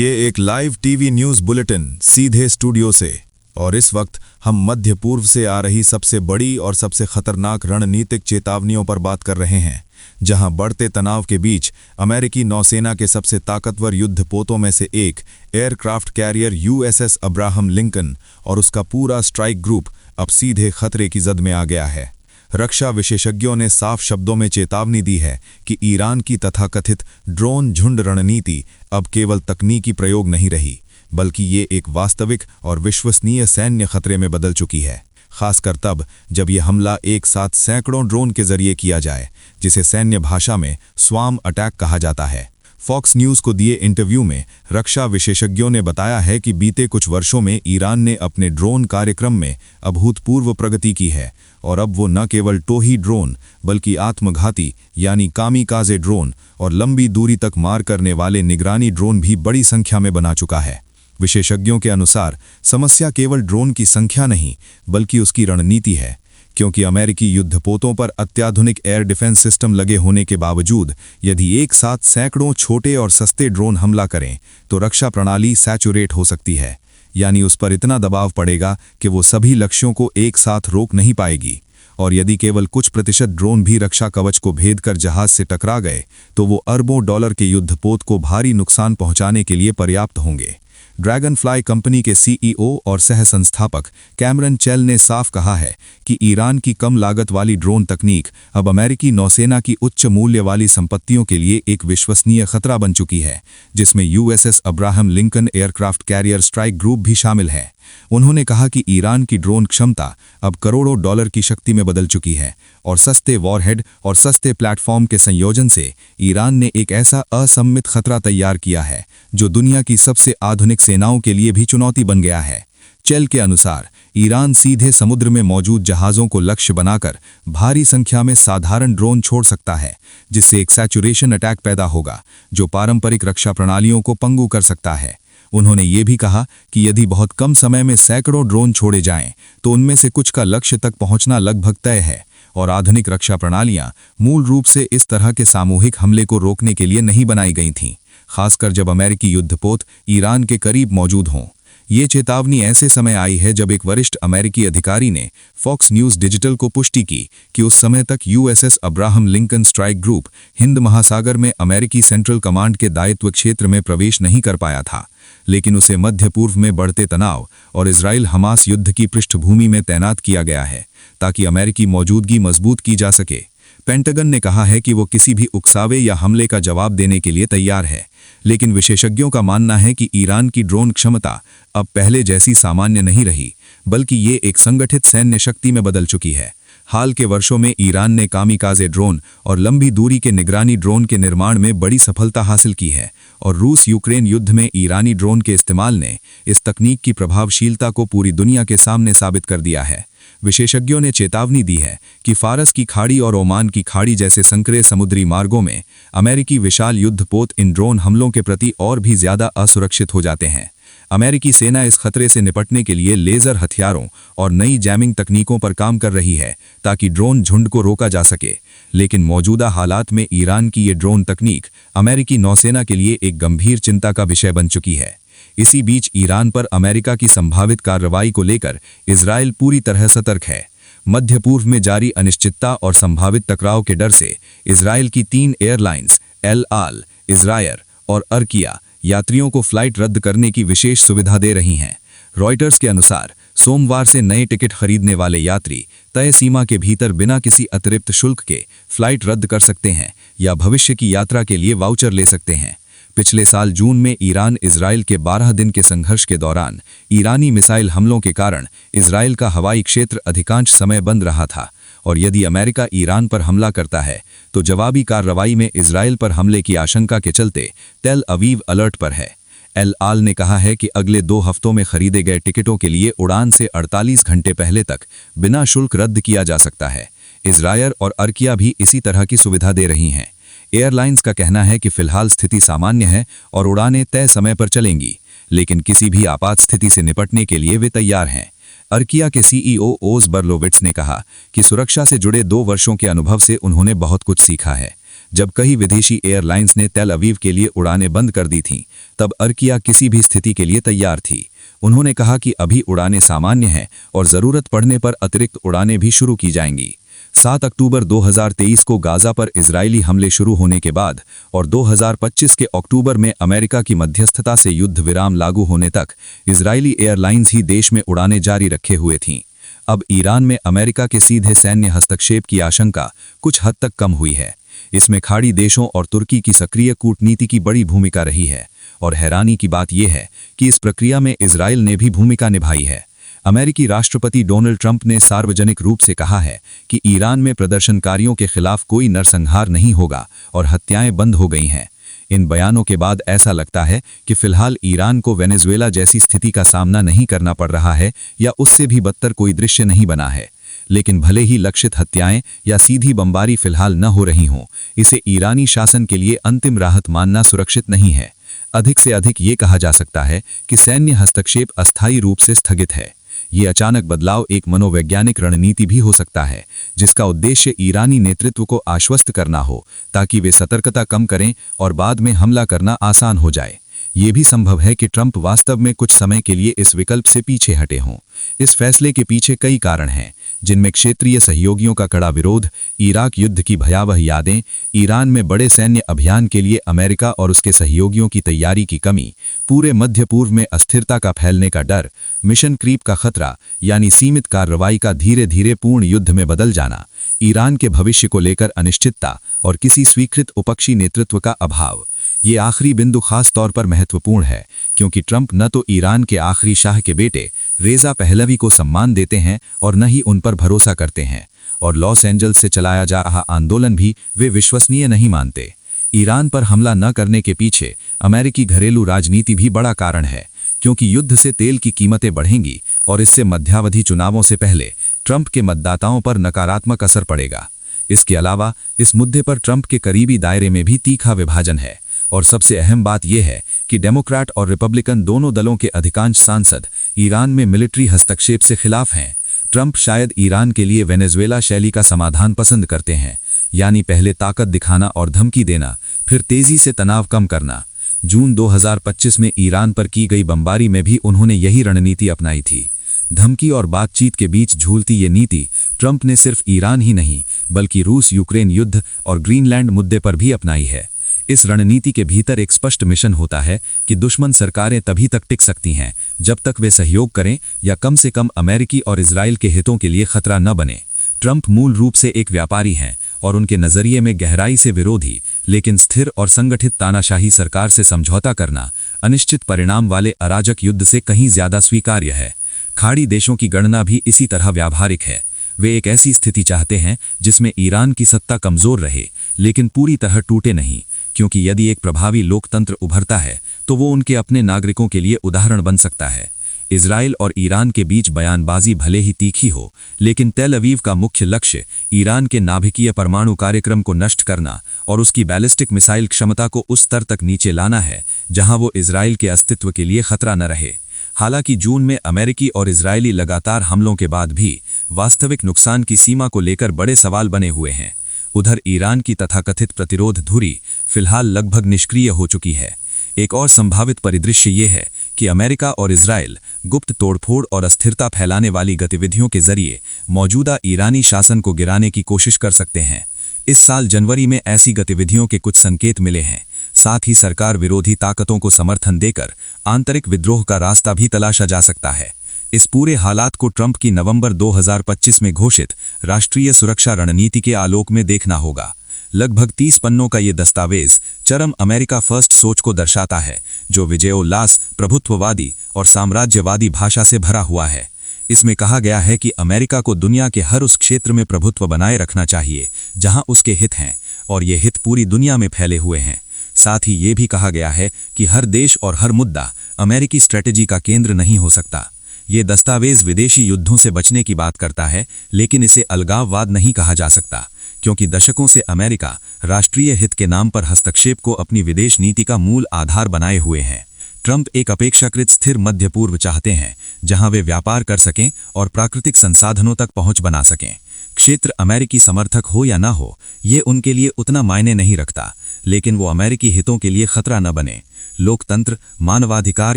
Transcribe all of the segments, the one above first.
ये एक live TV news bulletin सीधे स्टूडियो से। और इस वक्त हम मध्य पूर्व से आ रही सबसे बड़ी और सबसे खतरनाक रणनीतिक चेतावनियों पर बात कर रहे हैं, जहां बढ़ते तनाव के बीच अमेरिकी नौसेना के सबसे ताकतवर युद्धपोतों में से एक aircraft carrier USS Abraham Lincoln और उसका पूरा स्ट्राइक ग्रुप अब सीधे खतरे की जद में आ गया है। रक्षा विशेषज्ञों ने साफ शब्दों में चेतावनी दी है कि ईरान की तथाकथित ड्रोन झुंड रणनीति अब केवल तकनीकी प्रयोग नहीं रही, बल्कि ये एक वास्तविक और विश्वसनीय सैन्य खतरे में बदल चुकी है, खासकर तब जब यह हमला एक साथ सैकड़ों ड्रोन के जरिए किया जाए, जिसे सैन्य भाषा में स्वार्म अटैक कहा जाता है। फॉक्स न्यूज़ को दिए इंटरव्यू में रक्षा विशेषज्ञों ने बताया है कि बीते कुछ वर्षों में ईरान ने अपने ड्रोन कार्यक्रम में अभूतपूर्व प्रगति की है और अब वो न केवल टोही ड्रोन बल्कि आत्मघाती यानी कामिकाज़े ड्रोन और लंबी दूरी तक मार करने वाले निगरानी ड्रोन भी बड़ी संख्या में बना चुका है। विशेषज्ञों के अनुसार समस्या केवल ड्रोन की संख्या नहीं बल्कि उसकी रणनीति है, क्योंकि अमेरिकी युद्धपोतों पर अत्याधुनिक एयर डिफेंस सिस्टम लगे होने के बावजूद यदि एक साथ सैकड़ों छोटे और सस्ते ड्रोन हमला करें तो रक्षा प्रणाली सैचुरेट हो सकती है, यानी उस पर इतना दबाव पड़ेगा कि वो सभी लक्ष्यों को एक साथ रोक नहीं पाएगी। और यदि केवल कुछ प्रतिशत ड्रोन भी रक्षा कवच को भेद कर जहाज से टकरा गए तो वो अरबों डॉलर के युद्धपोत को भारी नुकसान पहुंचाने के लिए पर्याप्त होंगे। ड्रैगनफ्लाई कंपनी के सीईओ और सह संस्थापक कैमरन चेल ने साफ कहा है कि ईरान की कम लागत वाली ड्रोन तकनीक अब अमेरिकी नौसेना की उच्च मूल्य वाली संपत्तियों के लिए एक विश्वसनीय खतरा बन चुकी है, जिसमें USS Abraham Lincoln aircraft carrier strike group भी शामिल है। उन्होंने कहा कि ईरान की ड्रोन क्षमता अब करोड़ों डॉलर की शक्ति में बदल चुकी है और सस्ते वॉरहेड और सस्ते प्लेटफॉर्म के संयोजन से ईरान ने एक ऐसा असम्मित खतरा तैयार किया है जो दुनिया की सबसे आधुनिक सेनाओं के लिए भी चुनौती बन गया है। चेल के अनुसार ईरान सीधे समुद्र में मौजूद जहाज़ों को लक्ष्य बनाकर भारी संख्या में साधारण ड्रोन छोड़ सकता है, जिससे एक सैचुरेशन अटैक पैदा होगा जो पारंपरिक रक्षा प्रणालियों को पंगु कर सकता है। उन्होंने ये भी कहा कि यदि बहुत कम समय में सैकड़ों ड्रोन छोड़े जाएं, तो उनमें से कुछ का लक्ष्य तक पहुंचना लगभग तय है और आधुनिक रक्षा प्रणालियां मूल रूप से इस तरह के सामूहिक हमले को रोकने के लिए नहीं बनाई गई थीं, खासकर जब अमेरिकी युद्धपोत ईरान के करीब मौजूद हों। ये चेतावनी ऐसे समय आई है जब एक वरिष्ठ अमेरिकी अधिकारी ने फॉक्स न्यूज़ डिजिटल को पुष्टि की कि उस समय तक USS Abraham Lincoln strike group Hind महासागर में अमेरिकी सेंट्रल कमांड के दायित्व क्षेत्र में प्रवेश नहीं कर पाया था, लेकिन उसे मध्य पूर्व में बढ़ते तनाव और इजराइल हमास युद्ध की पृष्ठभूमि में तैनात किया गया है ताकि अमेरिकी मौजूदगी मजबूत की जा सके। पेंटागन ने कहा है कि वो किसी भी उकसावे या हमले का जवाब देने के लिए तैयार है, लेकिन विशेषज्ञों का मानना है कि ईरान की ड्रोन क्षमता अब पहले जैसी सामान्य नहीं रही, बल्कि ये एक संगठित सैन्य शक्ति में बदल चुकी है। हाल के वर्षों में ईरान ने कामिकाज़े ड्रोन और लंबी दूरी के निगरानी ड्रोन के निर्माण में बड़ी सफलता हासिल की है और रूस यूक्रेन युद्ध में ईरानी ड्रोन के इस्तेमाल ने इस तकनीक की प्रभावशीलता को पूरी दुनिया के सामने साबित कर दिया है। विशेषज्ञों ने चेतावनी दी है कि फारस की खाड़ी और ओमान की खाड़ी जैसे संकरे समुद्री मार्गों में अमेरिकी विशाल युद्धपोत इन ड्रोन हमलों के प्रति और भी ज्यादा असुरक्षित हो जाते हैं। अमेरिकी सेना इस खतरे से निपटने के लिए लेजर हथियारों और नई जैमिंग तकनीकों पर काम कर रही है ताकि ड्रोन झुंड को रोका जा सके, लेकिन मौजूदा हालात में ईरान की ये ड्रोन तकनीक अमेरिकी नौसेना के लिए एक गंभीर चिंता का विषय बन चुकी है। इसी बीच ईरान पर अमेरिका की संभावित कार्रवाई को लेकर इजराइल पूरी तरह सतर्क है। मध्य पूर्व में जारी अनिश्चितता और संभावित टकराव के डर से इजराइल की 3 एयरलाइंस एल आल, इजरायर और अर्किया यात्रियों को फ्लाइट रद्द करने की विशेष सुविधा दे रही हैं। रॉयटर्स के अनुसार सोमवार से नए टिकट खरीदने वाले यात्री तय सीमा के भीतर बिना किसी अतिरिक्त शुल्क के फ्लाइट रद्द कर सकते हैं या भविष्य की यात्रा के लिए वाउचर ले सकते हैं। पिछले साल जून में ईरान इजराइल के 12 दिन के संघर्ष के दौरान ईरानी मिसाइल हमलों के कारण इजराइल का हवाई क्षेत्र अधिकांश समय बंद रहा था और यदि अमेरिका ईरान पर हमला करता है तो जवाबी कार्रवाई में इजराइल पर हमले की आशंका के चलते तेल अवीव अलर्ट पर है। एल आल ने कहा है कि अगले 2 हफ्तों में खरीदे गए टिकटों के लिए उड़ान से 48 घंटे पहले तक बिना शुल्क रद्द किया जा सकता है। इजरायर और अर्किया भी इसी तरह की सुविधा दे रही हैं। एयरलाइंस का कहना है कि फिलहाल स्थिति सामान्य है और उड़ानें तय समय पर चलेंगी, लेकिन किसी भी आपात स्थिति से निपटने के लिए वे तैयार हैं। अर्किया के सीईओ ओज बर्लोविट्स ने कहा कि सुरक्षा से जुड़े 2 वर्षों के अनुभव से उन्होंने बहुत कुछ सीखा है। जब कई विदेशी एयरलाइंस ने तेल अवीव के लिए उड़ानें बंद कर दी थीं, तब अर्किया किसी भी स्थिति के लिए तैयार थी। उन्होंने कहा कि अभी उड़ानें सामान्य हैं और ज़रूरत पड़ने पर अतिरिक्त उड़ानें भी शुरू की जाएंगी। 7 अक्टूबर 2023 को गाज़ा पर इजरायली हमले शुरू होने के बाद और 2025 के अक्टूबर में अमेरिका की मध्यस्थता से युद्ध विराम लागू होने तक इजरायली एयरलाइंस ही देश में उड़ानें जारी रखे हुए थीं। अब ईरान में अमेरिका के सीधे सैन्य हस्तक्षेप की आशंका कुछ हद तक कम हुई है। इसमें खाड़ी देशों और तुर्की की सक्रिय कूटनीति की बड़ी भूमिका रही है और हैरानी की बात यह है कि इस प्रक्रिया में इजराइल ने भी भूमिका निभाई है। अमेरिकी राष्ट्रपति डोनाल्ड ट्रंप ने सार्वजनिक रूप से कहा है कि ईरान में प्रदर्शनकारियों के खिलाफ कोई नरसंहार नहीं होगा और हत्याएं बंद हो गई हैं। इन बयानों के बाद ऐसा लगता है कि फिलहाल ईरान को वेनेजुएला जैसी स्थिति का सामना नहीं करना पड़ रहा है या उससे भी बदतर कोई दृश्य नहीं बना है। लेकिन भले ही लक्षित हत्याएं या सीधी बमबारी फिलहाल न हो रही हों, इसे ईरानी शासन के लिए अंतिम राहत मानना सुरक्षित नहीं है। अधिक से अधिक ये कहा जा सकता है कि सैन्य हस्तक्षेप अस्थायी रूप से स्थगित है। ये अचानक बदलाव एक मनोवैज्ञानिक रणनीति भी हो सकता है, जिसका उद्देश्य ईरानी नेतृत्व को आश्वस्त करना हो ताकि वे सतर्कता कम करें और बाद में हमला करना आसान हो जाए। ये भी संभव है कि ट्रंप वास्तव में कुछ समय के लिए इस विकल्प से पीछे हटे हों। इस फैसले के पीछे कई कारण हैं, जिनमें क्षेत्रीय सहयोगियों का कड़ा विरोध, इराक युद्ध की भयावह यादें, ईरान में बड़े सैन्य अभियान के लिए अमेरिका और उसके सहयोगियों की तैयारी की कमी, पूरे मध्य पूर्व में अस्थिरता का फैलने का डर, मिशन क्रीप का खतरा यानी सीमित कार्रवाई का धीरे धीरे पूर्ण युद्ध में बदल जाना, ईरान के भविष्य को लेकर अनिश्चितता और किसी स्वीकृत उपक्षी नेतृत्व का अभाव। ये आखिरी बिंदु खास तौर पर महत्वपूर्ण है क्योंकि ट्रंप न तो ईरान के आखिरी शाह के बेटे रेजा पहलवी को सम्मान देते हैं और न ही उन पर भरोसा करते हैं, और लॉस एंजल्स से चलाया जा रहा आंदोलन भी वे विश्वसनीय नहीं मानते। ईरान पर हमला न करने के पीछे अमेरिकी घरेलू राजनीति भी बड़ा कारण है, क्योंकि युद्ध से तेल की कीमतें बढ़ेंगी और इससे मध्यावधि चुनावों से पहले ट्रंप के मतदाताओं पर नकारात्मक असर पड़ेगा। इसके अलावा इस मुद्दे पर ट्रंप के करीबी दायरे में भी तीखा विभाजन है और सबसे अहम बात यह है कि डेमोक्रेट और रिपब्लिकन दोनों दलों के अधिकांश सांसद ईरान में मिलिट्री हस्तक्षेप से खिलाफ हैं। ट्रंप शायद ईरान के लिए वेनेजुएला शैली का समाधान पसंद करते हैं, यानी पहले ताकत दिखाना और धमकी देना, फिर तेजी से तनाव कम करना। जून 2025 में ईरान पर की गई बमबारी में भी उन्होंने यही रणनीति अपनाई थी। धमकी और बातचीत के बीच झूलती ये नीति ट्रंप ने सिर्फ ईरान ही नहीं बल्कि रूस यूक्रेन युद्ध और ग्रीनलैंड मुद्दे पर भी अपनाई है। इस रणनीति के भीतर एक स्पष्ट मिशन होता है कि दुश्मन सरकारें तभी तक टिक सकती हैं जब तक वे सहयोग करें या कम से कम अमेरिकी और इजराइल के हितों के लिए खतरा न बने। ट्रंप मूल रूप से एक व्यापारी हैं और उनके नजरिए में गहराई से विरोधी लेकिन स्थिर और संगठित तानाशाही सरकार से समझौता करना अनिश्चित परिणाम वाले अराजक युद्ध से कहीं ज्यादा स्वीकार्य है। खाड़ी देशों की गणना भी इसी तरह व्यावहारिक है। वे एक ऐसी स्थिति चाहते हैं जिसमें ईरान की सत्ता कमजोर रहे लेकिन पूरी तरह टूटे नहीं, क्योंकि यदि एक प्रभावी लोकतंत्र उभरता है तो वो उनके अपने नागरिकों के लिए उदाहरण बन सकता है। इजराइल और ईरान के बीच बयानबाजी भले ही तीखी हो, लेकिन तेल अवीव का मुख्य लक्ष्य ईरान के नाभिकीय परमाणु कार्यक्रम को नष्ट करना और उसकी बैलिस्टिक मिसाइल क्षमता को उस स्तर तक नीचे लाना है जहां वो इजराइल के अस्तित्व के लिए खतरा न रहे। हालांकि जून में अमेरिकी और इजरायली लगातार हमलों के बाद भी वास्तविक नुकसान की सीमा को लेकर बड़े सवाल बने हुए हैं। उधर ईरान की तथाकथित प्रतिरोध धुरी फिलहाल लगभग निष्क्रिय हो चुकी है। एक और संभावित परिदृश्य ये है कि अमेरिका और इजराइल गुप्त तोड़फोड़ और अस्थिरता फैलाने वाली गतिविधियों के जरिए मौजूदा ईरानी शासन को गिराने की कोशिश कर सकते हैं। इस साल जनवरी में ऐसी गतिविधियों के कुछ संकेत मिले हैं। साथ ही सरकार विरोधी ताकतों को समर्थन देकर आंतरिक विद्रोह का रास्ता भी तलाशा जा सकता है। इस पूरे हालात को ट्रंप की नवंबर 2025 में घोषित राष्ट्रीय सुरक्षा रणनीति के आलोक में देखना होगा। लगभग 30 पन्नों का ये दस्तावेज चरम अमेरिका फर्स्ट सोच को दर्शाता है, जो विजयोल्लास, प्रभुत्ववादी और साम्राज्यवादी भाषा से भरा हुआ है। इसमें कहा गया है कि अमेरिका को दुनिया के हर उस क्षेत्र में प्रभुत्व बनाए रखना चाहिए जहां उसके हित हैं, और ये हित पूरी दुनिया में फैले हुए हैं। साथ ही ये भी कहा गया है कि हर देश और हर मुद्दा अमेरिकी स्ट्रेटेजी का केंद्र नहीं हो सकता। ये दस्तावेज विदेशी युद्धों से बचने की बात करता है, लेकिन इसे अलगाववाद नहीं कहा जा सकता, क्योंकि दशकों से अमेरिका राष्ट्रीय हित के नाम पर हस्तक्षेप को अपनी विदेश नीति का मूल आधार बनाए हुए हैं। ट्रंप एक अपेक्षाकृत स्थिर मध्य पूर्व चाहते हैं, जहां वे व्यापार कर सकें और प्राकृतिक संसाधनों तक पहुंच बना सकें। क्षेत्र अमेरिकी समर्थक हो या ना हो, ये उनके लिए उतना मायने नहीं रखता, लेकिन वो अमेरिकी हितों के लिए खतरा न बने। लोकतंत्र, मानवाधिकार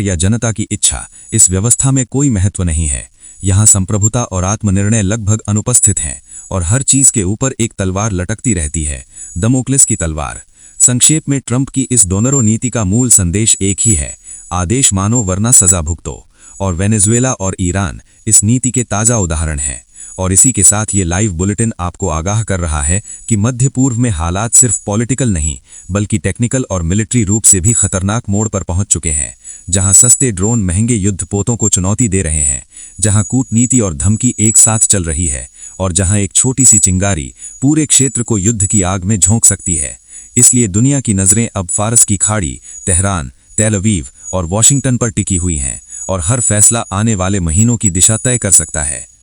या जनता की इच्छा, इस व्यवस्था में कोई महत्व नहीं है। यहाँ संप्रभुता और आत्मनिर्णय लगभग अनुपस्थित हैं और हर चीज के ऊपर एक तलवार लटकती रहती है, दमोक्लिस की तलवार। संक्षेप में ट्रंप की इस डोनरो नीति का मूल संदेश एक ही है, आदेश मानो वरना सजा भुगतो। और वेनेजुएला और ईरान इस नीति के ताजा उदाहरण हैं। और इसी के साथ ये लाइव बुलेटिन आपको आगाह कर रहा है कि मध्य पूर्व में हालात सिर्फ पॉलिटिकल नहीं बल्कि टेक्निकल और मिलिट्री रूप से भी खतरनाक मोड़ पर पहुंच चुके हैं। जहां सस्ते ड्रोन महंगे युद्धपोतों को चुनौती दे रहे हैं, जहां कूटनीति और धमकी एक साथ चल रही है, और जहां एक छोटी सी चिंगारी पूरे क्षेत्र को युद्ध की आग में झोंक सकती है। इसलिए दुनिया की नजरें अब फारस की खाड़ी, तेहरान, तेल अवीव और वॉशिंगटन पर टिकी हुई हैं, और हर फैसला आने वाले महीनों की दिशा तय कर सकता है।